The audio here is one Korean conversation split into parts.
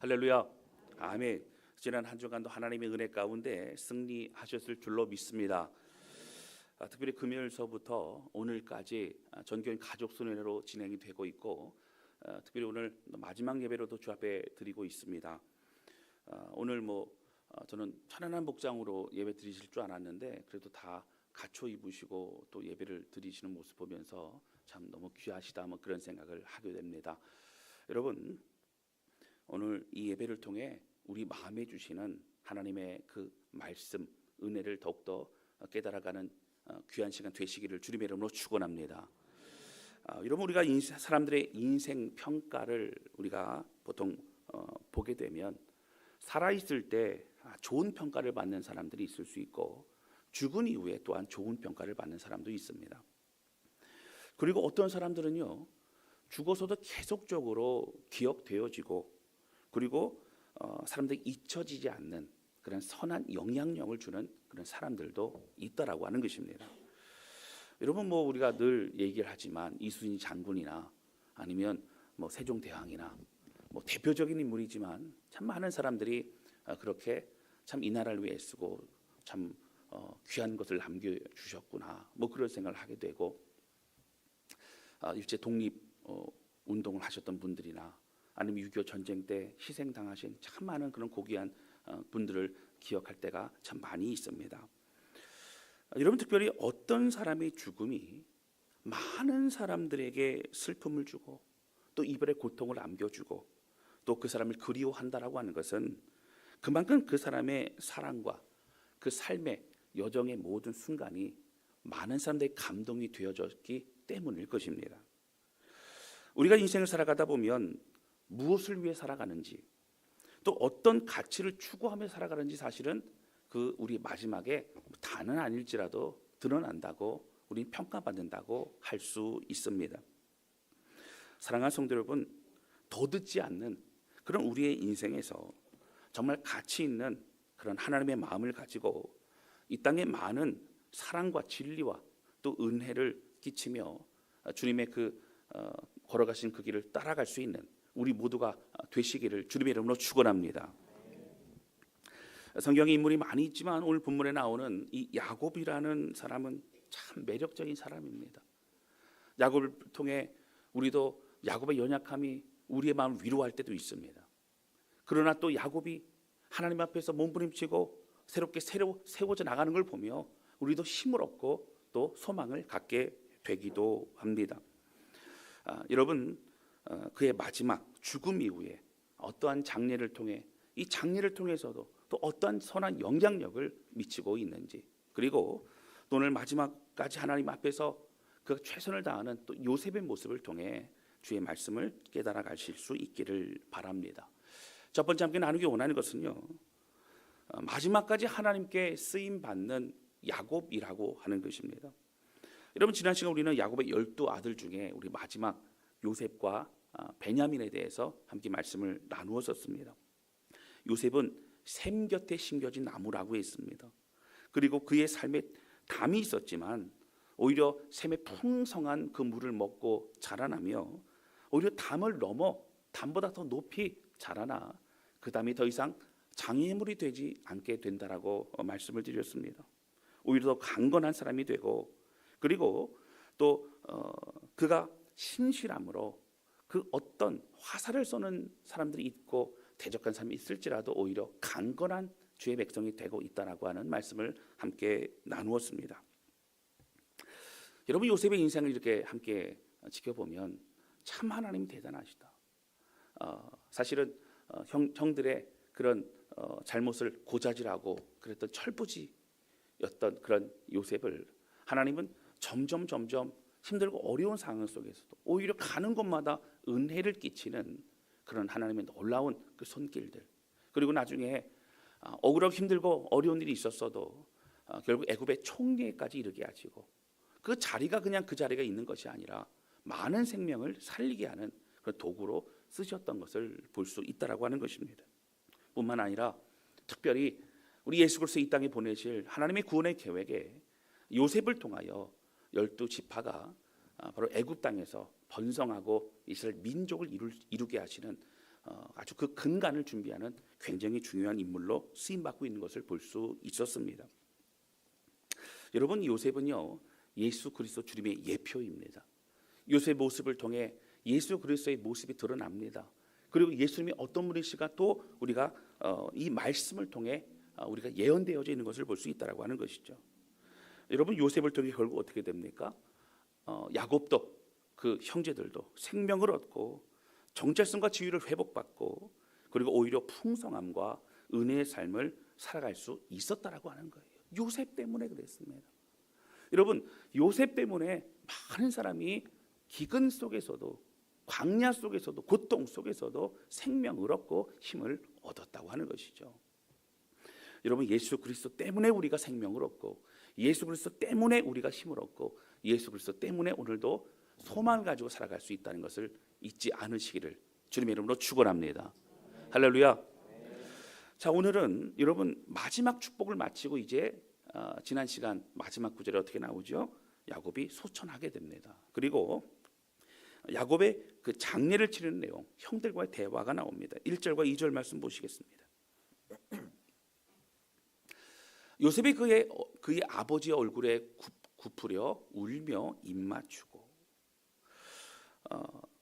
할렐루야. 아멘. 지난 한 주간도 하나님의 은혜 가운데 승리하셨을 줄로 믿습니다. 특별히 금요일서부터 오늘까지 전교인 가족순회로 진행이 되고 있고, 특별히 오늘 마지막 예배로도 주 앞에 드리고 있습니다. 오늘 저는 편안한 복장으로 예배 드리실 줄 알았는데 그래도 다 갖춰 입으시고 또 예배를 드리시는 모습 보면서 참 너무 귀하시다 그런 생각을 하게 됩니다. 여러분, 오늘 이 예배를 통해 우리 마음에 주시는 하나님의 그 말씀, 은혜를 더욱더 깨달아가는 귀한 시간 되시기를 주님의 이름으로 축원합니다. 여러분, 우리가 사람들의 인생 평가를 우리가 보통 보게 되면 살아있을 때 좋은 평가를 받는 사람들이 있을 수 있고, 죽은 이후에 또한 좋은 평가를 받는 사람도 있습니다. 그리고 어떤 사람들은요, 죽어서도 계속적으로 기억되어지고, 그리고 사람들이 잊혀지지 않는 그런 선한 영향력을 주는 그런 사람들도 있다라고 하는 것입니다. 여러분, 우리가 늘 얘기를 하지만 이순신 장군이나 아니면 세종대왕이나 대표적인 인물이지만 참 많은 사람들이 그렇게 참 이 나라를 위해 쓰고 참 귀한 것을 남겨주셨구나 그런 생각을 하게 되고, 일제 독립 운동을 하셨던 분들이나 아니면 6.25 전쟁 때 희생당하신 참 많은 그런 고귀한 분들을 기억할 때가 참 많이 있습니다. 여러분, 특별히 어떤 사람의 죽음이 많은 사람들에게 슬픔을 주고 또 이별의 고통을 안겨주고 또 그 사람을 그리워한다라고 하는 것은 그만큼 그 사람의 사랑과 그 삶의 여정의 모든 순간이 많은 사람들의 감동이 되어졌기 때문일 것입니다. 우리가 인생을 살아가다 보면 무엇을 위해 살아가는지 또 어떤 가치를 추구하며 살아가는지 사실은 그 우리 마지막에 다는 아닐지라도 드러난다고, 우리는 평가받는다고 할 수 있습니다. 사랑하는 성도 여러분, 도듣지 않는 그런 우리의 인생에서 정말 가치 있는 그런 하나님의 마음을 가지고 이 땅에 많은 사랑과 진리와 또 은혜를 끼치며 주님의 걸어가신 그 길을 따라갈 수 있는 우리 모두가 되시기를 주님의 이름으로 축원합니다. 성경에 인물이 많이 있지만 오늘 본문에 나오는 이 야곱이라는 사람은 참 매력적인 사람입니다. 야곱을 통해 우리도 야곱의 연약함이 우리의 마음을 위로할 때도 있습니다. 그러나 또 야곱이 하나님 앞에서 몸부림치고 새롭게 세워져 나가는 걸 보며 우리도 힘을 얻고 또 소망을 갖게 되기도 합니다. 여러분, 그의 마지막 죽음 이후에 어떠한 장례를 통해 이 장례를 통해서도 또 어떠한 선한 영향력을 미치고 있는지, 그리고 또 오늘 마지막까지 하나님 앞에서 그 최선을 다하는 또 요셉의 모습을 통해 주의 말씀을 깨달아 가실 수 있기를 바랍니다. 첫 번째 함께 나누기 원하는 것은요, 마지막까지 하나님께 쓰임 받는 야곱이라고 하는 것입니다. 여러분, 지난 시간 우리는 야곱의 12아들 중에 우리 마지막 요셉과 베냐민에 대해서 함께 말씀을 나누었었습니다. 요셉은 샘 곁에 심겨진 나무라고 했습니다. 그리고 그의 삶에 담이 있었지만 오히려 샘의 풍성한 그 물을 먹고 자라나며 오히려 담을 넘어 담보다 더 높이 자라나 그 담이 더 이상 장애물이 되지 않게 된다라고 말씀을 드렸습니다. 오히려 더 강건한 사람이 되고, 그리고 또 그가 신실함으로 그 어떤 화살을 쏘는 사람들이 있고 대적한 사람이 있을지라도 오히려 강건한 주의 백성이 되고 있다라고 하는 말씀을 함께 나누었습니다. 여러분, 요셉의 인생을 이렇게 함께 지켜보면 참 하나님이 대단하시다. 사실은 형들의 그런 잘못을 고자질하고 그랬던 철부지였던 그런 요셉을 하나님은 점점 힘들고 어려운 상황 속에서도 오히려 가는 곳마다 은혜를 끼치는 그런 하나님의 놀라운 그 손길들, 그리고 나중에 억울하고 힘들고 어려운 일이 있었어도 결국 애굽의 총리에까지 이르게 하시고 그 자리가 그냥 그 자리가 있는 것이 아니라 많은 생명을 살리게 하는 그런 도구로 쓰셨던 것을 볼 수 있다라고 하는 것입니다. 뿐만 아니라 특별히 우리 예수 그리스도 이 땅에 보내실 하나님의 구원의 계획에 요셉을 통하여 12지파가 바로 애굽 땅에서 번성하고 이스라엘 민족을 이루게 하시는 아주 그 근간을 준비하는 굉장히 중요한 인물로 쓰임 받고 있는 것을 볼 수 있었습니다. 여러분, 요셉은요 예수 그리스도 주님의 예표입니다. 요셉의 모습을 통해 예수 그리스도의 모습이 드러납니다. 그리고 예수님이 어떤 분이실까 또 우리가 이 말씀을 통해 우리가 예언되어져 있는 것을 볼 수 있다라고 하는 것이죠. 여러분, 요셉을 통해 결국 어떻게 됩니까? 야곱도 그 형제들도 생명을 얻고 정체성과 지위를 회복받고 그리고 오히려 풍성함과 은혜의 삶을 살아갈 수 있었다라고 하는 거예요. 요셉 때문에 그랬습니다. 여러분, 요셉 때문에 많은 사람이 기근 속에서도 광야 속에서도 고통 속에서도 생명을 얻고 힘을 얻었다고 하는 것이죠. 여러분, 예수 그리스도 때문에 우리가 생명을 얻고 예수 그리스도 때문에 우리가 힘을 얻고 예수 그리스도 때문에 오늘도 소망을 가지고 살아갈 수 있다는 것을 잊지 않으시기를 주님의 이름으로 축원합니다. 할렐루야. 자, 오늘은 여러분 마지막 축복을 마치고 이제 지난 시간 마지막 구절에 어떻게 나오죠? 야곱이 소천하게 됩니다. 그리고 야곱의 그 장례를 치르는 내용, 형들과의 대화가 나옵니다. 1절과 2절 말씀 보시겠습니다. 요셉이 그의 아버지의 얼굴에 굽으려 울며 입맞추고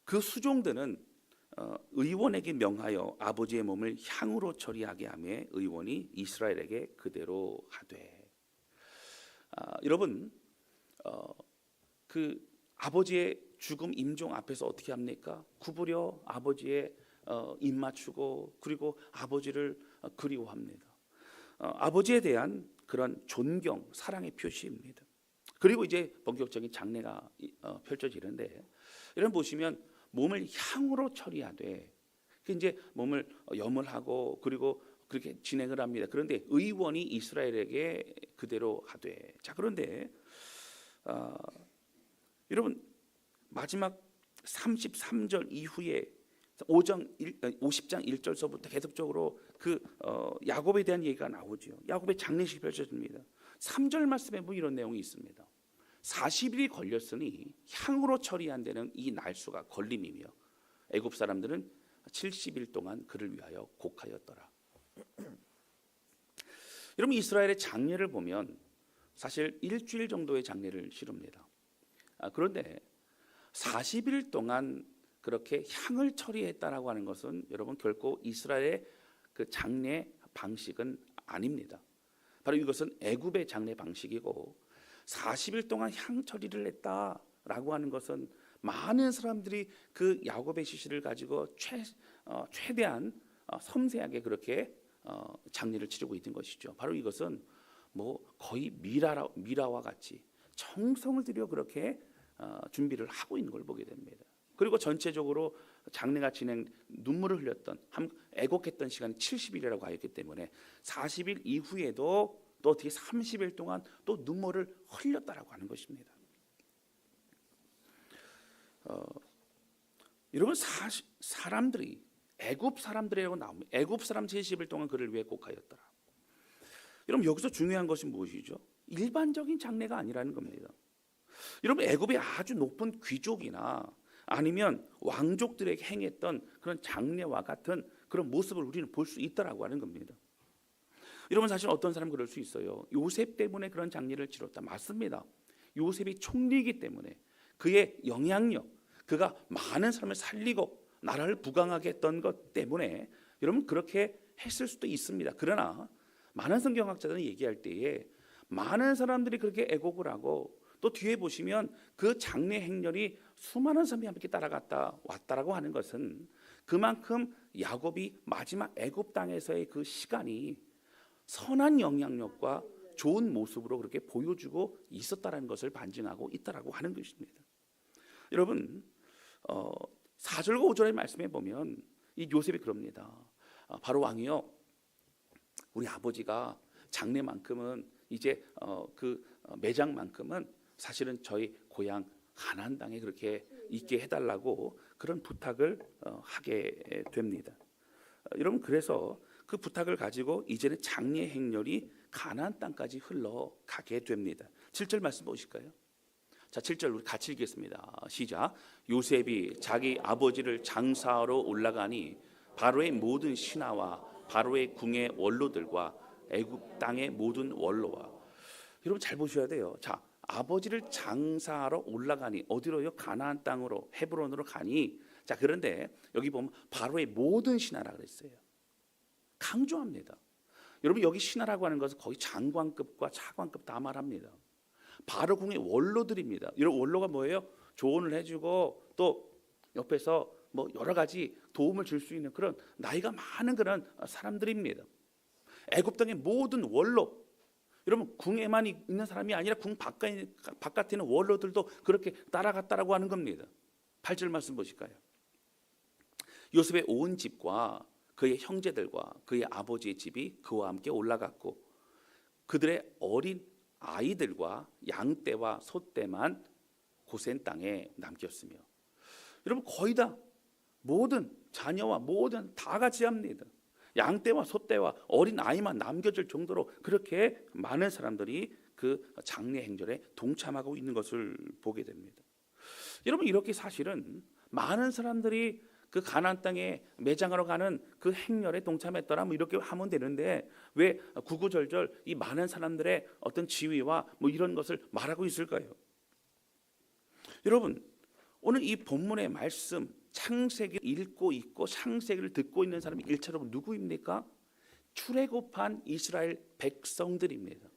그 수종들은 의원에게 명하여 아버지의 몸을 향으로 처리하게 하며 의원이 이스라엘에게 그대로 하되. 여러분, 그 아버지의 죽음 임종 앞에서 어떻게 합니까? 굽으려 아버지의 입맞추고 그리고 아버지를 그리워합니다. 아버지에 대한 그런 존경, 사랑의 표시입니다. 그리고 이제 본격적인 장례가 펼쳐지는데, 여러분 보시면 몸을 향으로 처리하되, 이제 몸을 염을하고 그리고 그렇게 진행을 합니다. 그런데 의원이 이스라엘에게 그대로 하되. 자, 그런데 여러분 마지막 33절 이후에 50장 1절서부터 계속적으로 그 야곱에 대한 얘기가 나오죠. 야곱의 장례식이 펼쳐집니다. 3절 말씀에 뭐 이런 내용이 있습니다. 40일이 걸렸으니 향으로 처리한 데는 이 날수가 걸림이며 애굽 사람들은 70일 동안 그를 위하여 곡하였더라. 여러분, 이스라엘의 장례를 보면 사실 일주일 정도의 장례를 치릅니다. 그런데 40일 동안 그렇게 향을 처리했다라고 하는 것은 여러분 결코 이스라엘의 그 장례 방식은 아닙니다. 바로 이것은 애굽의 장례 방식이고, 40일 동안 향 처리를 했다라고 하는 것은 많은 사람들이 그 야곱의 시신을 가지고 최대한 섬세하게 그렇게 장례를 치르고 있는 것이죠. 바로 이것은 뭐 거의 미라와 같이 정성을 들여 그렇게 준비를 하고 있는 걸 보게 됩니다. 그리고 전체적으로 장례가 눈물을 흘렸던 애곡했던 시간이 70일이라고 하였기 때문에 40일 이후에도 또 어떻게 30일 동안 또 눈물을 흘렸다라고 하는 것입니다. 여러분, 사람들이 애굽 사람들이라고 나옵니다. 애굽 사람 70일 동안 그를 위해 곡하였더라. 여러분, 여기서 중요한 것이 무엇이죠? 일반적인 장례가 아니라는 겁니다. 여러분, 애굽의 아주 높은 귀족이나 아니면 왕족들에게 행했던 그런 장례와 같은 그런 모습을 우리는 볼 수 있다라고 하는 겁니다. 여러분, 사실 어떤 사람 그럴 수 있어요. 요셉 때문에 그런 장례를 치렀다. 맞습니다. 요셉이 총리이기 때문에 그의 영향력, 그가 많은 사람을 살리고 나라를 부강하게 했던 것 때문에 여러분 그렇게 했을 수도 있습니다. 그러나 많은 성경학자들은 얘기할 때에 많은 사람들이 그렇게 애곡을 하고 또 뒤에 보시면 그 장례 행렬이 수많은 사람이 함께 따라갔다 왔다라고 하는 것은 그만큼 야곱이 마지막 애굽 땅에서의 그 시간이 선한 영향력과 좋은 모습으로 그렇게 보여주고 있었다라는 것을 반증하고 있다라고 하는 것입니다. 여러분, 4절과 5절의 말씀에 보면 이 요셉이 그럽니다. 바로 왕이요, 우리 아버지가 장례만큼은 이제 그 매장만큼은 사실은 저희 고향 가나안 땅에 그렇게 있게 해달라고 그런 부탁을 하게 됩니다. 여러분, 그래서 그 부탁을 가지고 이제는 장례 행렬이 가나안 땅까지 흘러가게 됩니다. 7절 말씀 보실까요? 자, 7절 우리 같이 읽겠습니다. 시작. 요셉이 자기 아버지를 장사하러 올라가니 바로의 모든 신하와 바로의 궁의 원로들과 애굽 땅의 모든 원로와. 여러분 잘 보셔야 돼요. 자, 아버지를 장사하러 올라가니 어디로요? 가나안 땅으로, 헤브론으로 가니. 자, 그런데 여기 보면 바로의 모든 신하라 그랬어요. 강조합니다. 여러분 여기 신하라고 하는 것은 거의 장관급과 차관급 다 말합니다. 바로 궁의 원로들입니다. 이런 원로가 뭐예요? 조언을 해주고 또 옆에서 뭐 여러 가지 도움을 줄 수 있는 그런 나이가 많은 그런 사람들입니다. 애굽 땅의 모든 원로, 여러분 궁에만 있는 사람이 아니라 궁 바깥에 있는 원로들도 그렇게 따라갔다라고 하는 겁니다. 8절 말씀 보실까요? 요셉의 온 집과 그의 형제들과 그의 아버지의 집이 그와 함께 올라갔고 그들의 어린 아이들과 양떼와 소떼만 고센 땅에 남겼으며. 여러분 거의 다 모든 자녀와 모든 다 같이 합니다. 양떼와 소떼와 어린 아이만 남겨질 정도로 그렇게 많은 사람들이 그 장례 행절에 동참하고 있는 것을 보게 됩니다. 여러분 이렇게 사실은 많은 사람들이 그 가나안 땅에 매장하러 가는 그 행렬에 동참했더라 뭐 이렇게 하면 되는데 왜 구구절절 이 많은 사람들의 어떤 지위와 뭐 이런 것을 말하고 있을까요? 여러분 오늘 이 본문의 말씀 창세기 읽고 있고 창세기를 듣고 있는 사람이 일차적으로 누구입니까? 출애굽한 이스라엘 백성들입니다.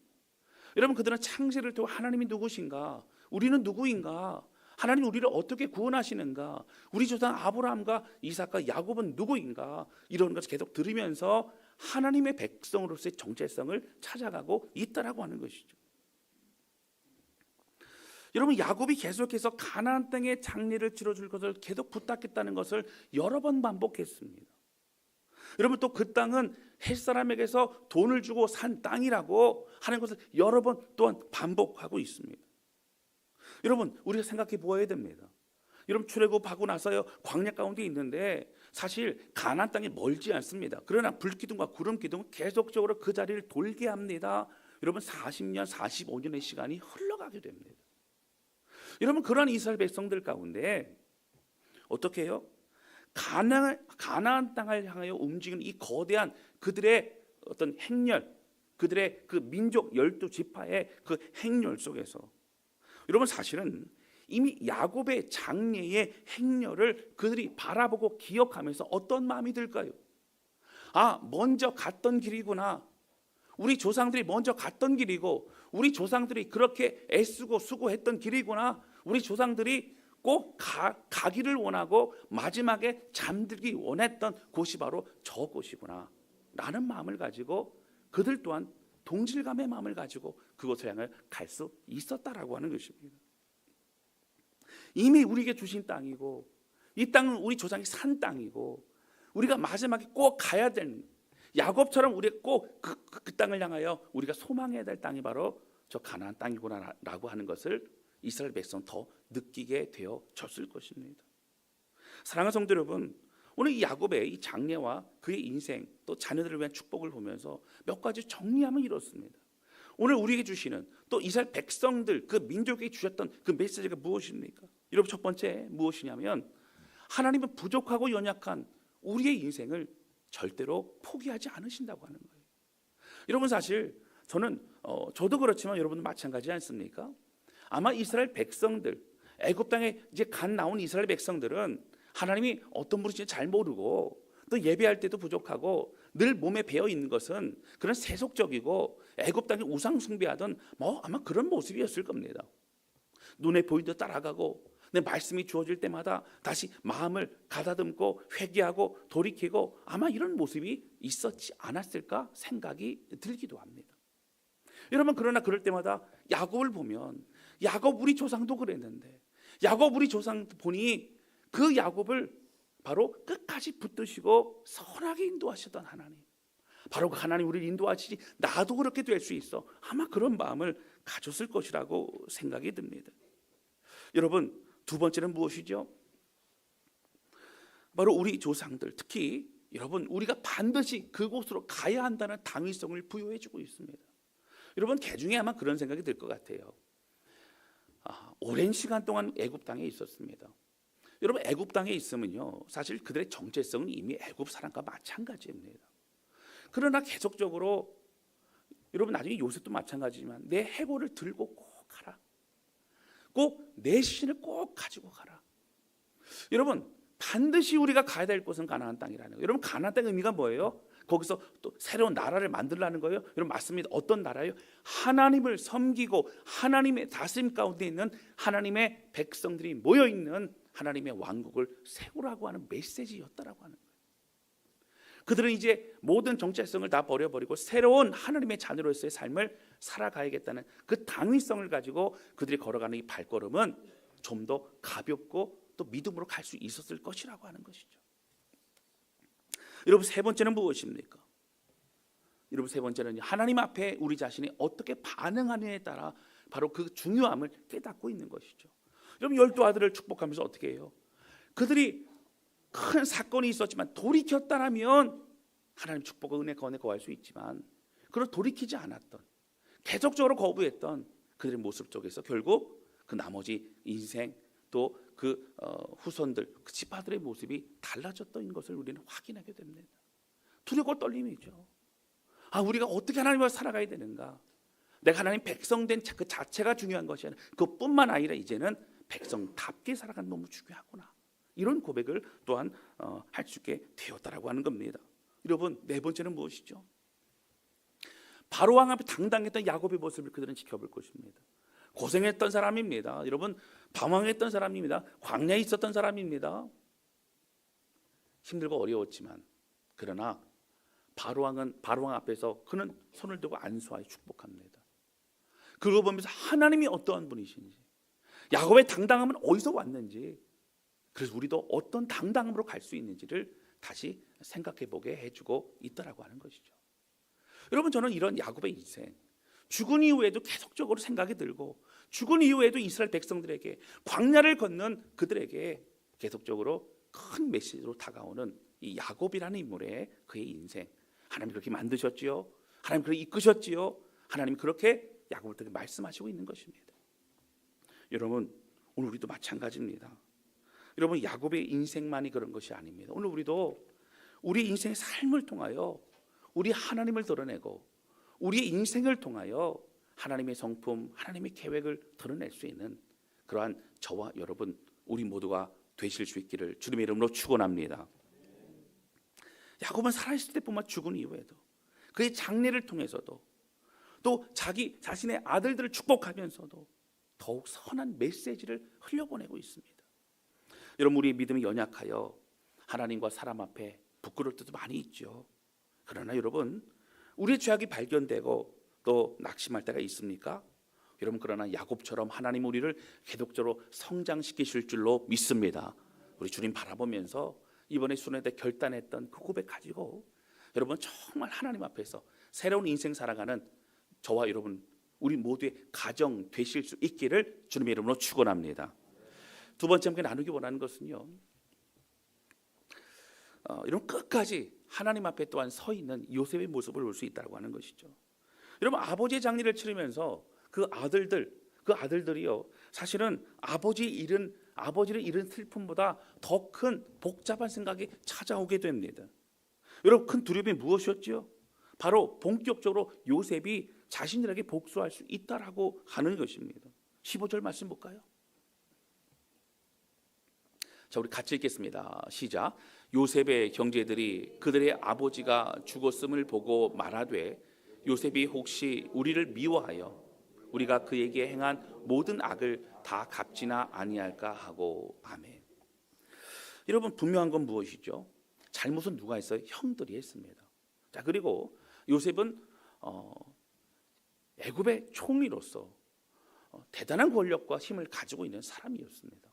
여러분 그들은 창세기를 통해 하나님이 누구신가? 우리는 누구인가? 하나님 우리를 어떻게 구원하시는가? 우리 조상 아브라함과 이삭과 야곱은 누구인가? 이런 것을 계속 들으면서 하나님의 백성으로서의 정체성을 찾아가고 있다라고 하는 것이죠. 여러분 야곱이 계속해서 가나안 땅의 장례를 치러줄 것을 계속 부탁했다는 것을 여러 번 반복했습니다. 여러분 또 그 땅은 햇사람에게서 돈을 주고 산 땅이라고 하는 것을 여러 번 또한 반복하고 있습니다. 여러분 우리가 생각해 보아야 됩니다. 여러분 출애굽하고 나서요 광야 가운데 있는데 사실 가나안 땅이 멀지 않습니다. 그러나 불기둥과 구름기둥은 계속적으로 그 자리를 돌게 합니다. 여러분 40년 45년의 시간이 흘러가게 됩니다. 여러분 그러한 이스라엘 백성들 가운데 어떻게 해요? 가나안 땅을 향하여 움직이는 이 거대한 그들의 어떤 행렬, 그들의 그 민족 12지파의 그 행렬 속에서 여러분 사실은 이미 야곱의 장례의 행렬을 그들이 바라보고 기억하면서 어떤 마음이 들까요? 아, 먼저 갔던 길이구나. 우리 조상들이 먼저 갔던 길이고 우리 조상들이 그렇게 애쓰고 수고했던 길이구나. 우리 조상들이 꼭 가기를 원하고 마지막에 잠들기 원했던 곳이 바로 저곳이구나 라는 마음을 가지고 그들 또한 동질감의 마음을 가지고 그곳을 향해 갈 수 있었다라고 하는 것입니다. 이미 우리에게 주신 땅이고 이 땅은 우리 조상이 산 땅이고 우리가 마지막에 꼭 가야 되는 야곱처럼 우리가 꼭 그 땅을 향하여 우리가 소망해야 될 땅이 바로 저 가나안 땅이구나라고 하는 것을 이스라엘 백성은 더 느끼게 되어졌을 것입니다. 사랑하는 성도 여러분, 오늘 이 야곱의 이 장례와 그의 인생 또 자녀들을 위한 축복을 보면서 몇 가지 정리하면 이렇습니다. 오늘 우리에게 주시는 또 이스라엘 백성들 그 민족에게 주셨던 그 메시지가 무엇입니까? 여러분 첫 번째 무엇이냐면 하나님은 부족하고 연약한 우리의 인생을 절대로 포기하지 않으신다고 하는 거예요. 여러분 사실 저도 그렇지만 여러분도 마찬가지지 않습니까? 아마 이스라엘 백성들 애굽 땅에 이제 나온 이스라엘 백성들은 하나님이 어떤 분이신지 잘 모르고 또 예배할 때도 부족하고 늘 몸에 배어 있는 것은 그런 세속적이고 애굽 땅에 우상 숭배하던 뭐 아마 그런 모습이었을 겁니다. 눈에 보이듯 따라가고 내 말씀이 주어질 때마다 다시 마음을 가다듬고 회개하고 돌이키고 아마 이런 모습이 있었지 않았을까 생각이 들기도 합니다. 여러분 그러나 그럴 때마다 야곱을 보면 야곱 우리 조상도 그랬는데 야곱 우리 조상 보니 그 야곱을 바로 끝까지 붙드시고 선하게 인도하셨던 하나님, 바로 그 하나님 우리를 인도하시지 나도 그렇게 될 수 있어 아마 그런 마음을 가졌을 것이라고 생각이 듭니다. 여러분 두 번째는 무엇이죠? 바로 우리 조상들 특히 여러분 우리가 반드시 그곳으로 가야 한다는 당위성을 부여해 주고 있습니다. 여러분 개중에 아마 그런 생각이 들 것 같아요. 오랜 시간 동안 애굽 땅에 있었습니다. 여러분 애굽 땅에 있으면요, 사실 그들의 정체성은 이미 애굽 사람과 마찬가지입니다. 그러나 계속적으로 여러분 나중에 요셉도 마찬가지지만 내 해골을 들고 꼭 가라. 꼭 내 신을 꼭 가지고 가라. 여러분 반드시 우리가 가야 될 곳은 가나안 땅이라는 거예요. 여러분 가나안 땅의 의미가 뭐예요? 거기서 또 새로운 나라를 만들라는 거예요. 여러분 맞습니다. 어떤 나라예요? 하나님을 섬기고 하나님의 다스림 가운데 있는 하나님의 백성들이 모여 있는 하나님의 왕국을 세우라고 하는 메시지였다라고 하는 거예요. 그들은 이제 모든 정체성을 다 버려버리고 새로운 하나님의 자녀로서의 삶을 살아가야겠다는 그 당위성을 가지고 그들이 걸어가는 이 발걸음은 좀 더 가볍고 또 믿음으로 갈 수 있었을 것이라고 하는 것이죠. 여러분 세 번째는 무엇입니까? 여러분 세 번째는 하나님 앞에 우리 자신이 어떻게 반응하느냐에 따라 바로 그 중요함을 깨닫고 있는 것이죠. 여러분 12아들을 축복하면서 어떻게 해요? 그들이 큰 사건이 있었지만 돌이켰다라면 하나님 축복과 은혜 가운데 거할 수 있지만 그걸 돌이키지 않았던, 계속적으로 거부했던 그들의 모습 속에서 결국 그 나머지 인생 또 그 후손들, 그 지파들의 모습이 달라졌던 것을 우리는 확인하게 됩니다. 두렵고 떨림이죠. 우리가 어떻게 하나님과 살아가야 되는가? 내가 하나님 백성 된 그 자체가 중요한 것이 아니라 그뿐만 아니라 이제는 백성답게 살아가는 너무 중요하구나. 이런 고백을 또한 할 수 있게 되었다라고 하는 겁니다. 여러분 네 번째는 무엇이죠? 바로 왕 앞에 당당했던 야곱의 모습을 그들은 지켜볼 것입니다. 고생했던 사람입니다. 여러분 방황했던 사람입니다. 광야에 있었던 사람입니다. 힘들고 어려웠지만 그러나 바로 왕 앞에서 그는 손을 들고 안수하여 축복합니다. 그걸 보면서 하나님이 어떠한 분이신지, 야곱의 당당함은 어디서 왔는지, 그래서 우리도 어떤 당당함으로 갈 수 있는지를 다시 생각해 보게 해주고 있다라고 하는 것이죠. 여러분 저는 이런 야곱의 인생, 죽은 이후에도 계속적으로 생각이 들고 죽은 이후에도 이스라엘 백성들에게 광야를 걷는 그들에게 계속적으로 큰 메시지로 다가오는 이 야곱이라는 인물의 그의 인생, 하나님 그렇게 만드셨지요. 하나님 그렇게 이끄셨지요. 하나님 그렇게 야곱을 통해 말씀하시고 있는 것입니다. 여러분 오늘 우리도 마찬가지입니다. 여러분 야곱의 인생만이 그런 것이 아닙니다. 오늘 우리도 우리 인생의 삶을 통하여 우리 하나님을 드러내고 우리의 인생을 통하여 하나님의 성품, 하나님의 계획을 드러낼 수 있는 그러한 저와 여러분 우리 모두가 되실 수 있기를 주님의 이름으로 축원합니다. 야곱은 살아있을 때뿐만 죽은 이후에도 그의 장례를 통해서도 또 자기 자신의 아들들을 축복하면서도 더욱 선한 메시지를 흘려보내고 있습니다. 여러분 우리의 믿음이 연약하여 하나님과 사람 앞에 부끄러울 때도 많이 있죠. 그러나 여러분 우리의 죄악이 발견되고 또 낙심할 때가 있습니까? 여러분 그러나 야곱처럼 하나님 우리를 계속적으로 성장시키실 줄로 믿습니다. 우리 주님 바라보면서 이번에 순회 때 결단했던 그 고백 가지고 여러분 정말 하나님 앞에서 새로운 인생 살아가는 저와 여러분 우리 모두의 가정 되실 수 있기를 주님의 이름으로 축원합니다. 두 번째 함께 나누기 원하는 것은요, 이런 끝까지 하나님 앞에 또한 서 있는 요셉의 모습을 볼 수 있다고 하는 것이죠. 여러분 아버지의 장례를 치르면서 그 아들들이요 사실은 아버지를 잃은 슬픔보다 더 큰 복잡한 생각이 찾아오게 됩니다. 여러분 큰 두려움이 무엇이었죠? 바로 본격적으로 요셉이 자신들에게 복수할 수 있다라고 하는 것입니다. 15절 말씀 볼까요? 자, 우리 같이 읽겠습니다. 시작. 요셉의 형제들이 그들의 아버지가 죽었음을 보고 말하되 요셉이 혹시 우리를 미워하여 우리가 그에게 행한 모든 악을 다 갚지나 아니할까 하고. 아멘. 여러분 분명한 건 무엇이죠? 잘못은 누가 했어요? 형들이 했습니다. 자, 그리고 요셉은 애굽의 총리로서 대단한 권력과 힘을 가지고 있는 사람이었습니다.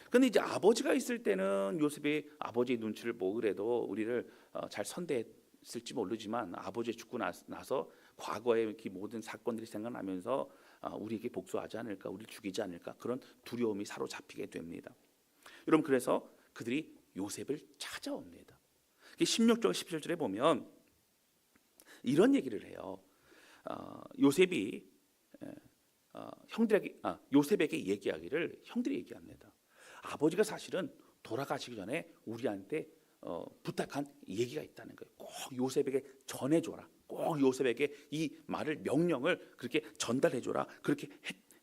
그런데 이제 아버지가 있을 때는 요셉이 아버지의 눈치를 보더라도 우리를 잘 선대했을지 모르지만 아버지 죽고 나서 과거의 모든 사건들이 생각나면서 우리에게 복수하지 않을까, 우리를 죽이지 않을까 그런 두려움이 사로잡히게 됩니다. 여러분 그래서 그들이 요셉을 찾아옵니다. 16절 17절에 보면 이런 얘기를 해요. 요셉이 요셉에게 얘기하기를 형들이 얘기합니다. 아버지가 사실은 돌아가시기 전에 우리한테 부탁한 얘기가 있다는 거예요. 꼭 요셉에게 전해줘라. 꼭 요셉에게 이 말을 명령을 그렇게 전달해줘라. 그렇게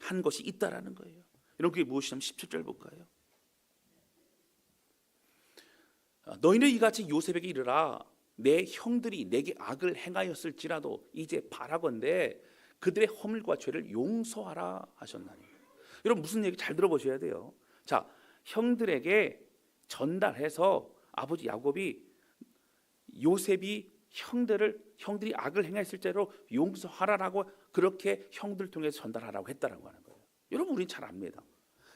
한 것이 있다라는 거예요. 여러분 그게 무엇이냐면 17절 볼까요? 너희는 이같이 요셉에게 이르라. 내 형들이 내게 악을 행하였을지라도 이제 바라건대 그들의 허물과 죄를 용서하라 하셨나니. 여러분 무슨 얘기 잘 들어보셔야 돼요. 자, 형들에게 전달해서 아버지 야곱이 요셉이 형들이 악을 행했을 때로 용서하라라고 그렇게 형들 통해서 전달하라고 했다라고 하는 거예요. 여러분 우리는 잘 압니다.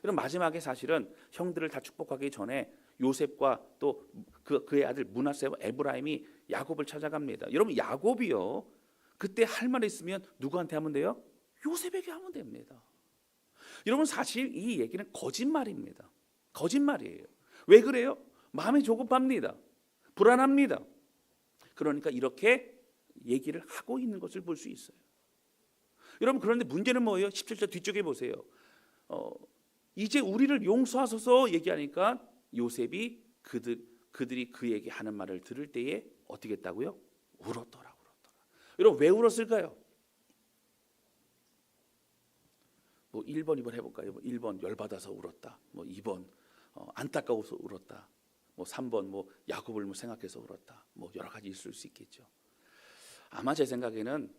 여러분 마지막에 사실은 형들을 다 축복하기 전에 요셉과 또 그의 아들 므낫세와 에브라임이 야곱을 찾아갑니다. 여러분 야곱이요 그때 할 말 있으면 누구한테 하면 돼요? 요셉에게 하면 됩니다. 여러분 사실 이 얘기는 거짓말입니다. 거짓말이에요. 왜 그래요? 마음이 조급합니다. 불안합니다. 그러니까 이렇게 얘기를 하고 있는 것을 볼 수 있어요. 여러분 그런데 문제는 뭐예요? 17절 뒤쪽에 보세요. 이제 우리를 용서하소서 얘기하니까 요셉이 그들이 그에게 하는 말을 들을 때에 어떻게 했다고요? 울었더라. 여러분 왜 울었을까요? 뭐 1번, 2번 해볼까요? 뭐 1번 열받아서 울었다. 뭐 2번 안타까워서 울었다. 뭐 3번 뭐 야곱을 뭐 생각해서 울었다. 뭐 여러 가지 있을 수 있겠죠. 아마 제 생각에는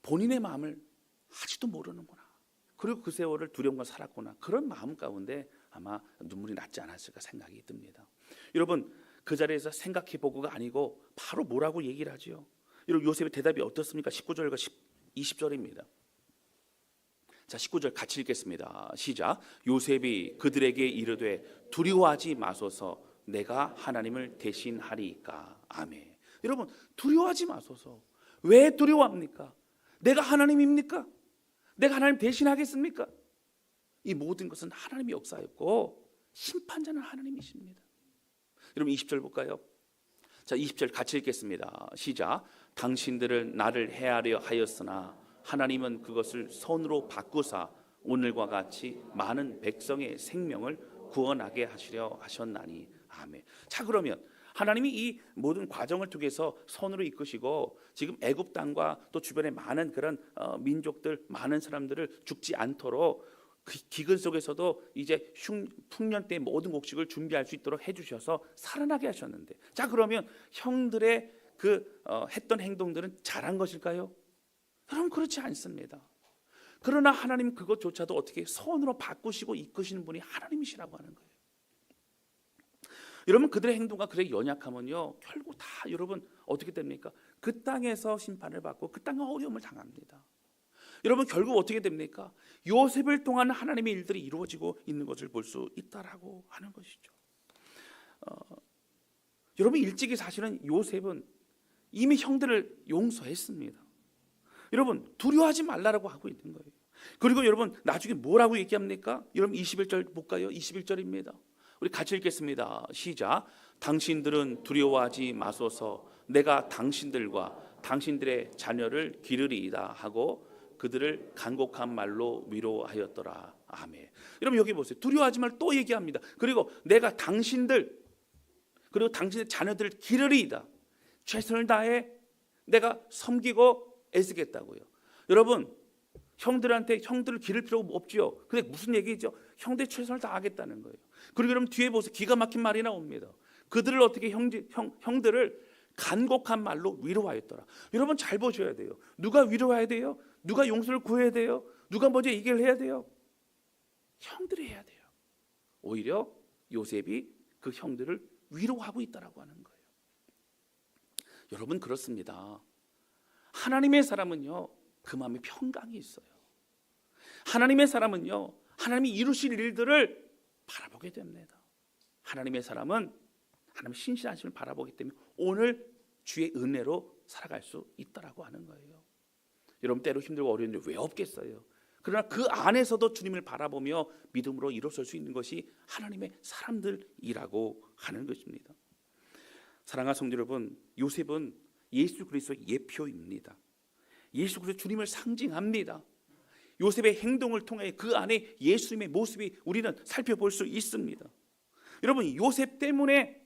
본인의 마음을 하지도 모르는구나. 그리고 그 세월을 두려움과 살았구나. 그런 마음 가운데 아마 눈물이 났지 않았을까 생각이 듭니다. 여러분 그 자리에서 생각해보고가 아니고 바로 뭐라고 얘기를 하죠. 여러분 요셉의 대답이 어떻습니까? 19절과 20절입니다. 자 19절 같이 읽겠습니다. 시작. 요셉이 그들에게 이르되 두려워하지 마소서 내가 하나님을 대신하리이까. 아멘. 여러분 두려워하지 마소서. 왜 두려워합니까? 내가 하나님입니까? 내가 하나님 대신하겠습니까? 이 모든 것은 하나님의 역사였고 심판자는 하나님이십니다. 여러분 20절 볼까요? 자 20절 같이 읽겠습니다. 시작. 당신들은 나를 해하려 하였으나 하나님은 그것을 선으로 바꾸사 오늘과 같이 많은 백성의 생명을 구원하게 하시려 하셨나니. 아멘. 자 그러면 하나님이 이 모든 과정을 통해서 선으로 이끄시고 지금 애굽 땅과 또 주변의 많은 그런 민족들 많은 사람들을 죽지 않도록 그 기근 속에서도 이제 풍년 때 모든 곡식을 준비할 수 있도록 해주셔서 살아나게 하셨는데 자 그러면 형들의 했던 행동들은 잘한 것일까요? 여러분 그렇지 않습니다. 그러나 하나님 그것조차도 어떻게 선으로 바꾸시고 이끄시는 분이 하나님이시라고 하는 거예요. 여러분 그들의 행동과 그들의 연약함은요 결국 다 여러분 어떻게 됩니까? 그 땅에서 심판을 받고 그 땅에 어려움을 당합니다. 여러분 결국 어떻게 됩니까? 요셉을 통한 하나님의 일들이 이루어지고 있는 것을 볼 수 있다라고 하는 것이죠. 여러분 일찍이 사실은 요셉은 이미 형들을 용서했습니다. 여러분 두려워하지 말라라고 하고 있는 거예요. 그리고 여러분 나중에 뭐라고 얘기합니까? 여러분 21절 볼까요? 21절입니다. 우리 같이 읽겠습니다. 시작. 당신들은 두려워하지 마소서 내가 당신들과 당신들의 자녀를 기르리이다 하고 그들을 간곡한 말로 위로하였더라. 아멘. 여러분 여기 보세요. 두려워하지 말 또 얘기합니다. 그리고 내가 당신들 그리고 당신의 자녀들을 기르리이다. 최선을 다해 내가 섬기고 애쓰겠다고요. 여러분 형들한테 형들을 기를 필요가 없지요. 근데 무슨 얘기죠? 형들이 최선을 다하겠다는 거예요. 그리고 여러분 뒤에 보세요. 기가 막힌 말이 나옵니다. 그들을 어떻게 형들을 간곡한 말로 위로하였더라. 여러분 잘 보셔야 돼요. 누가 위로해야 돼요? 누가 용서를 구해야 돼요? 누가 먼저 얘기를 해야 돼요? 형들이 해야 돼요. 오히려 요셉이 그 형들을 위로하고 있다라고 하는 거예요. 여러분 그렇습니다. 하나님의 사람은요 그 마음에 평강이 있어요. 하나님의 사람은요 하나님이 이루실 일들을 바라보게 됩니다. 하나님의 사람은 하나님의 신실하심을 바라보기 때문에 오늘 주의 은혜로 살아갈 수 있다라고 하는 거예요. 여러분 때로 힘들고 어려운 일 왜 없겠어요? 그러나 그 안에서도 주님을 바라보며 믿음으로 일어설 수 있는 것이 하나님의 사람들이라고 하는 것입니다. 사랑하는 성도 여러분, 요셉은 예수 그리스도의 예표입니다. 예수 그리스도 주님을 상징합니다. 요셉의 행동을 통해 그 안에 예수님의 모습이 우리는 살펴볼 수 있습니다. 여러분, 요셉 때문에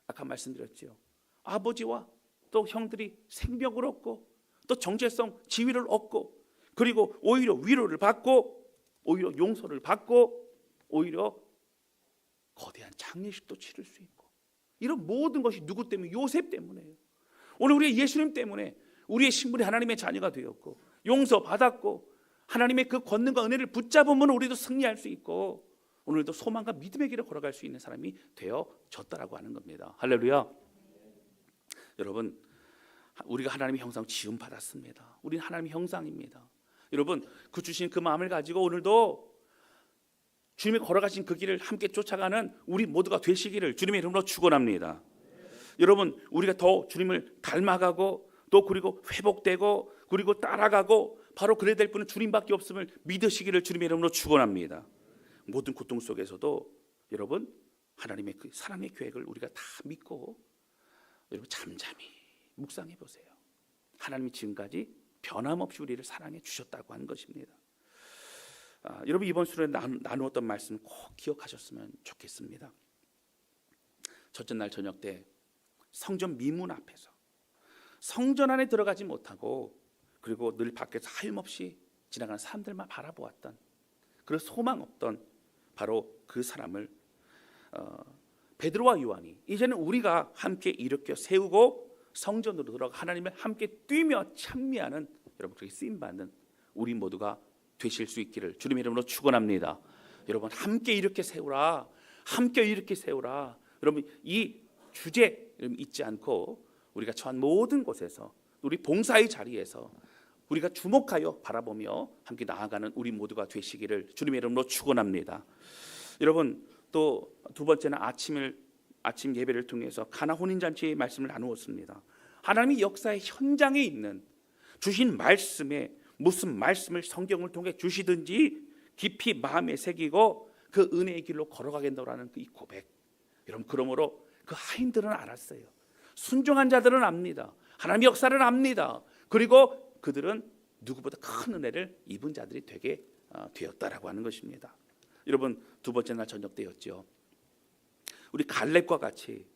아까 말씀드렸죠. 아버지와 또 형들이 생명을 얻고 또 정체성, 지위를 얻고 그리고 오히려 위로를 받고 오히려 용서를 받고 오히려 거대한 장례식도 치를 수 있고 이런 모든 것이 누구 때문에? 요셉 때문에요. 오늘 우리의 예수님 때문에 우리의 신분이 하나님의 자녀가 되었고 용서받았고 하나님의 그 권능과 은혜를 붙잡으면 우리도 승리할 수 있고 오늘도 소망과 믿음의 길을 걸어갈 수 있는 사람이 되어졌다라고 하는 겁니다. 할렐루야. 여러분, 우리가 하나님의 형상 지음 받았습니다. 우리는 하나님의 형상입니다. 여러분, 그 주신 그 마음을 가지고 오늘도 주님이 걸어가신 그 길을 함께 쫓아가는 우리 모두가 되시기를 주님의 이름으로 축원합니다. 여러분, 우리가 더 주님을 닮아가고 또 그리고 회복되고 그리고 따라가고 바로 그래야 될 분은 주님밖에 없음을 믿으시기를 주님의 이름으로 축원합니다. 모든 고통 속에서도 여러분 하나님의 그 사랑의 계획을 우리가 다 믿고 여러분 잠잠히 묵상해 보세요. 하나님이 지금까지 변함없이 우리를 사랑해 주셨다고 하는 것입니다. 여러분 이번 수련에 나누었던 말씀 꼭 기억하셨으면 좋겠습니다. 첫째 날 저녁 때 성전 미문 앞에서 성전 안에 들어가지 못하고 그리고 늘 밖에서 하염없이 지나가는 사람들만 바라보았던 그런 소망 없던 바로 그 사람을 베드로와 요한이 이제는 우리가 함께 일으켜 세우고 성전으로 들어가 하나님을 함께 뛰며 찬미하는 여러분 그렇게 쓰임받는 우리 모두가 되실 수 있기를 주님의 이름으로 축원합니다. 여러분 함께 일으켜 세우라, 함께 일으켜 세우라. 여러분 이 주제 잊지 않고 우리가 처한 모든 곳에서 우리 봉사의 자리에서 우리가 주목하여 바라보며 함께 나아가는 우리 모두가 되시기를 주님의 이름으로 축원합니다. 여러분 또 두 번째는 아침 예배를 통해서 가나 혼인잔치의 말씀을 나누었습니다. 하나님의 역사의 현장에 있는 주신 말씀에 무슨 말씀을 성경을 통해 주시든지 깊이 마음에 새기고 그 은혜의 길로 걸어가겠노라는 이 고백. 여러분 그러므로 그 하인들은 알았어요. 순종한 자들은 압니다. 하나님의 역사를 압니다. 그리고 그들은 누구보다 큰 은혜를 입은 자들이 되게 되었다라고 하는 것입니다. 여러분 두 번째 날 저녁 때였죠. 우리 갈렙과 같이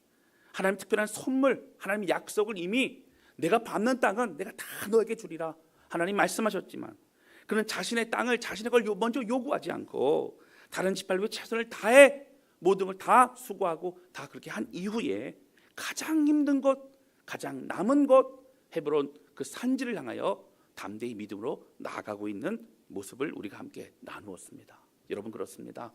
하나님 특별한 선물, 하나님의 약속을 이미 내가 받는 땅은 내가 다 너에게 주리라 하나님 말씀하셨지만 그는 자신의 땅을 자신의 걸 먼저 요구하지 않고 다른 지파를 위해 최선을 다해 모든 걸 다 수고하고 다 그렇게 한 이후에 가장 힘든 곳, 가장 남은 곳 헤브론 그 산지를 향하여 담대히 믿음으로 나아가고 있는 모습을 우리가 함께 나누었습니다. 여러분 그렇습니다.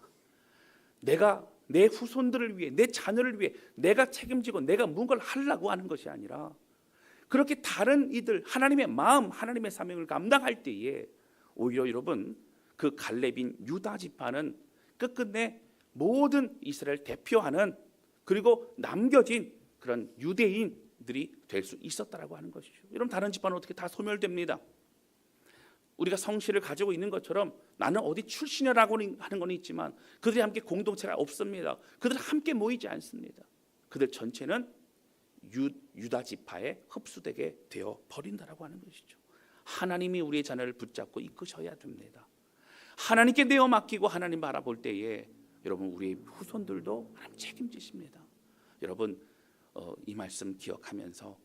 내가 내 후손들을 위해 내 자녀를 위해 내가 책임지고 내가 뭔가를 하려고 하는 것이 아니라 그렇게 다른 이들 하나님의 마음 하나님의 사명을 감당할 때에 오히려 여러분 그 갈렙인 유다 지파는 끝끝내 모든 이스라엘 대표하는 그리고 남겨진 그런 유대인들이 될 수 있었다라고 하는 것이죠. 여러분 다른 지파는 어떻게 다 소멸됩니다. 우리가 성실을 가지고 있는 것처럼 나는 어디 출신이라고 하는 건 있지만 그들이 함께 공동체가 없습니다. 그들은 함께 모이지 않습니다. 그들 전체는 유다 지파에 흡수되게 되어 버린다라고 하는 것이죠. 하나님이 우리의 자녀를 붙잡고 이끄셔야 됩니다. 하나님께 내어 맡기고 하나님 바라볼 때에 여러분 우리의 후손들도 하나님 책임지십니다. 여러분 이 말씀 기억하면서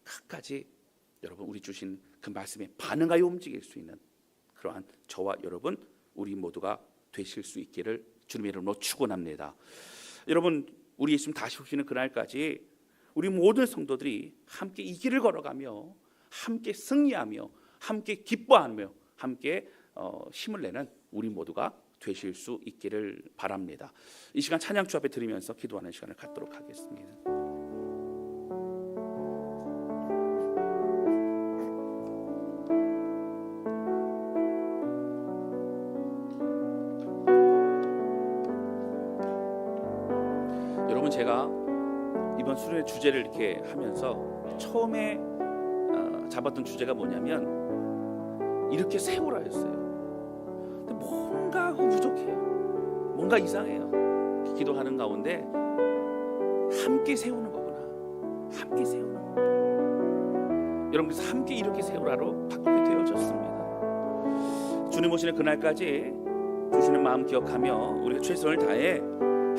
끝까지 여러분 우리 주신 그 말씀에 반응하여 움직일 수 있는 그러한 저와 여러분 우리 모두가 되실 수 있기를 주님의 이름으로 축원합니다. 여러분 우리 예수님 다시 오시는 그날까지 우리 모든 성도들이 함께 이 길을 걸어가며 함께 승리하며 함께 기뻐하며 함께 힘을 내는 우리 모두가 되실 수 있기를 바랍니다. 이 시간 찬양 주 앞에 드리면서 기도하는 시간을 갖도록 하겠습니다. 여러분 제가 이번 수련의 주제를 이렇게 하면서 처음에 잡았던 주제가 뭐냐면 이렇게 세우라였어요. 근데 뭔가 부족해요. 뭔가 이상해요. 기도하는 가운데 함께 세우는 거구나. 함께 세우는 거구나. 여러분 그래서 함께 이렇게 세우라로 바꾸게 되어졌습니다. 주님 오시는 그날까지 주시는 마음 기억하며 우리가 최선을 다해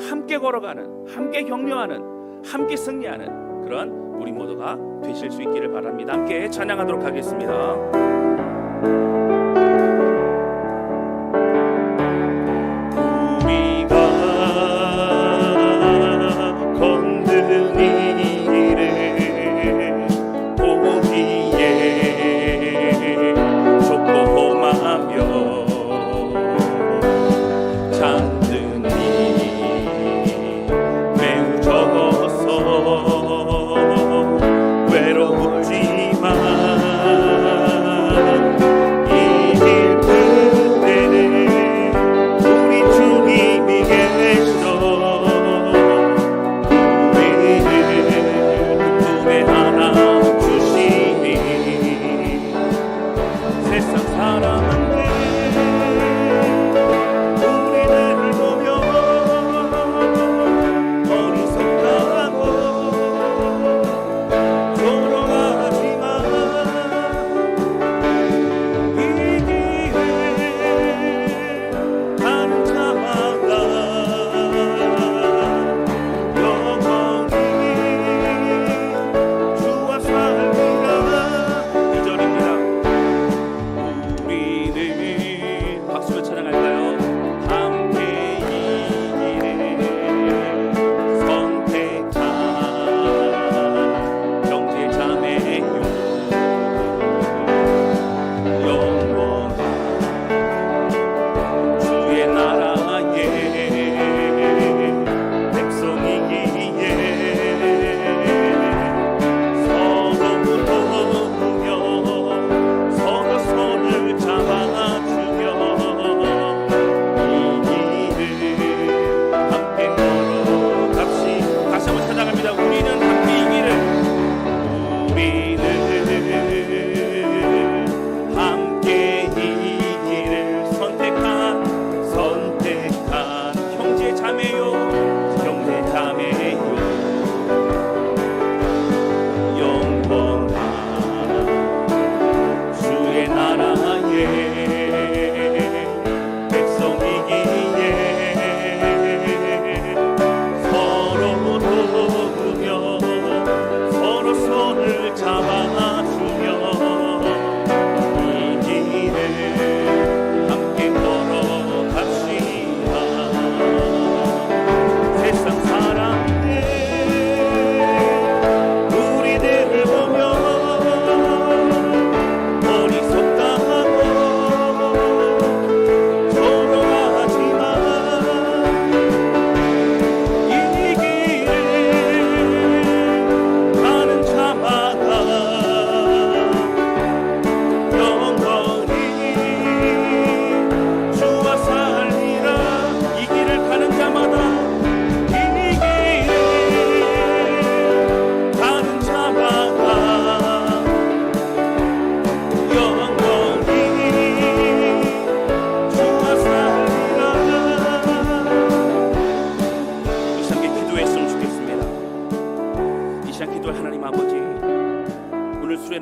함께 걸어가는, 함께 격려하는, 함께 승리하는 그런 우리 모두가 되실 수 있기를 바랍니다. 함께 찬양하도록 하겠습니다.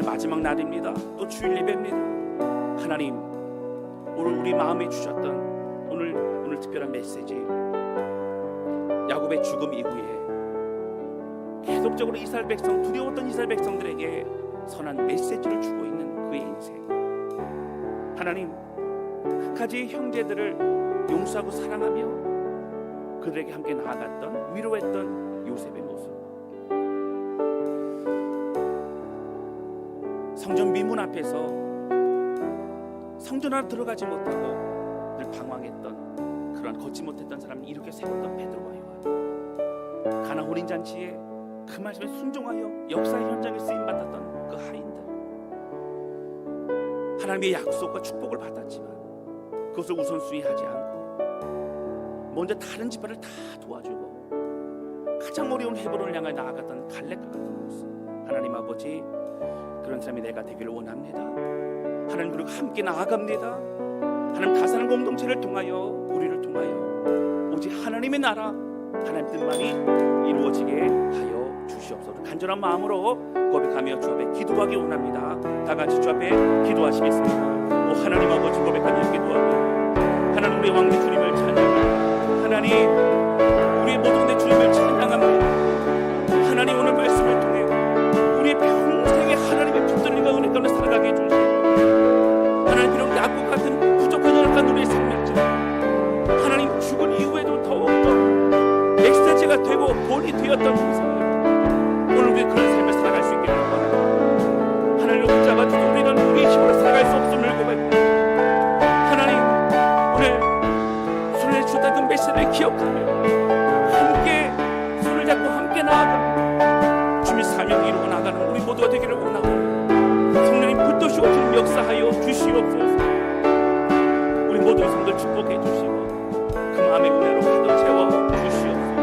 마지막 날입니다. 또 주일 예배입니다. 하나님, 오늘 우리 마음에 주셨던 오늘 특별한 메시지, 야곱의 죽음 이후에 계속적으로 이스라엘 백성, 두려웠던 이스라엘 백성들에게 선한 메시지를 주고 있는 그의 인생. 하나님, 끝까지 형제들을 용서하고 사랑하며 그들에게 함께 나아갔던, 위로했던 요셉의 모습. 성전 미문 앞에서 성전 안에 들어가지 못하고 늘 방황했던, 그런 걷지 못했던 사람을 이렇게 세웠던 베드로와 요한, 가나 혼인잔치에 그 말씀에 순종하여 역사의 현장에 쓰임받았던 그 하인들, 하나님의 약속과 축복을 받았지만 그것을 우선순위하지 않고 먼저 다른 지파를 다 도와주고 가장 어려운 헤브론을 향해 나아갔던 갈렙과 같은 모습. 하나님 아버지, 그런 사람이 내가 되기를 원합니다. 하나님, 그리고 함께 나아갑니다. 하나님, 다사는 공동체를 통하여, 우리를 통하여 오직 하나님의 나라, 하나님 뜻만이 이루어지게 하여 주시옵소서. 간절한 마음으로 고백하며 주 앞에 기도하기 원합니다. 다 같이 주 앞에 기도하시겠습니다. 오 하나님 아버지, 고백하며 기도하며 하나님 우리 왕대 주님을 찬양합니다. 하나님 우리의 모든 데 주님을 찬양합니다. 하나님 오늘 말씀을 통해 우리의 평생에 하나님의 붙들림과 은혜 가운데 살아가게 해주시고 하나님 비록 야곱 같은 부족한 연약한 우리의 삶이었지만 하나님 죽은 이후에도 더욱더 메시지가 되고 본이 되었던 인생을 오늘 우리 그런 삶을 살아갈 수 있게 될 거예요. 하나님을 붙잡아주고 우리는 우리의 힘으로 살아갈 수 없음을 고백합니다. 하나님 오늘 손에 주셨던 그 메시지를 기억하며 함께 손을 잡고 함께 나아가 주님 사명 이루고 나가는 우리 모두가 되기를 원하고 성령님 붙드시고 주님 역사하여 주시옵소서. 우리 모두의 성도를 축복해 주시고 그 마음의 은혜로 가득 채워 주시옵소서.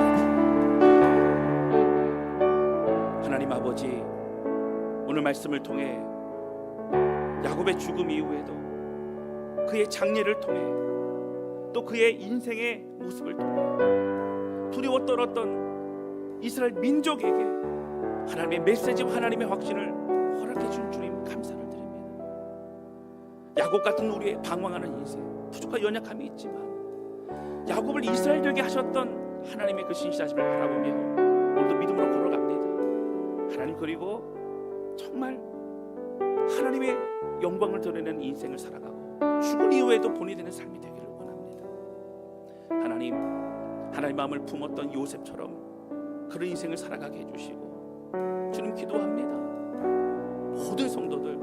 하나님 아버지, 오늘 말씀을 통해 야곱의 죽음 이후에도 그의 장례를 통해 또 그의 인생의 모습을 통해 두려워 떨었던 이스라엘 민족에게 하나님의 메시지와 하나님의 확신을 허락해 준 주님 감사를 드립니다. 야곱 같은 우리의 방황하는 인생, 부족한 연약함이 있지만 야곱을 이스라엘 되게 하셨던 하나님의 그 신실하심을 바라보며 오늘도 믿음으로 걸어갑니다. 하나님, 그리고 정말 하나님의 영광을 드러내는 인생을 살아가고 죽은 이후에도 본이 되는 삶이 되기를 원합니다. 하나님 마음을 품었던 요셉처럼 그런 인생을 살아가게 해주시고 주님 기도합니다. 모든 성도들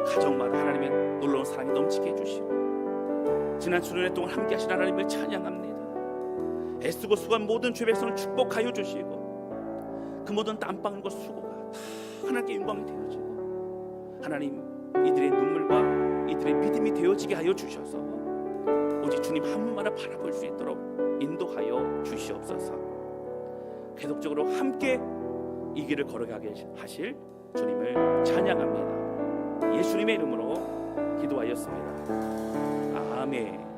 가정마다 하나님의 놀라운 사랑이 넘치게 해주시고 지난 수련회 동안 함께 하신 하나님을 찬양합니다. 애쓰고 수고한 모든 죄 백성을 축복하여 주시고 그 모든 땀방울과 수고가 다 하나님께 영광이 되어지고 하나님 이들의 눈물과 이들의 믿음이 되어지게 하여 주셔서 오직 주님 한 분만을 바라볼 수 있도록 인도하여 주시옵소서. 계속적으로 함께 이 길을 걸어가게 하실 주님을 찬양합니다. 예수님의 이름으로 기도하였습니다. 아멘.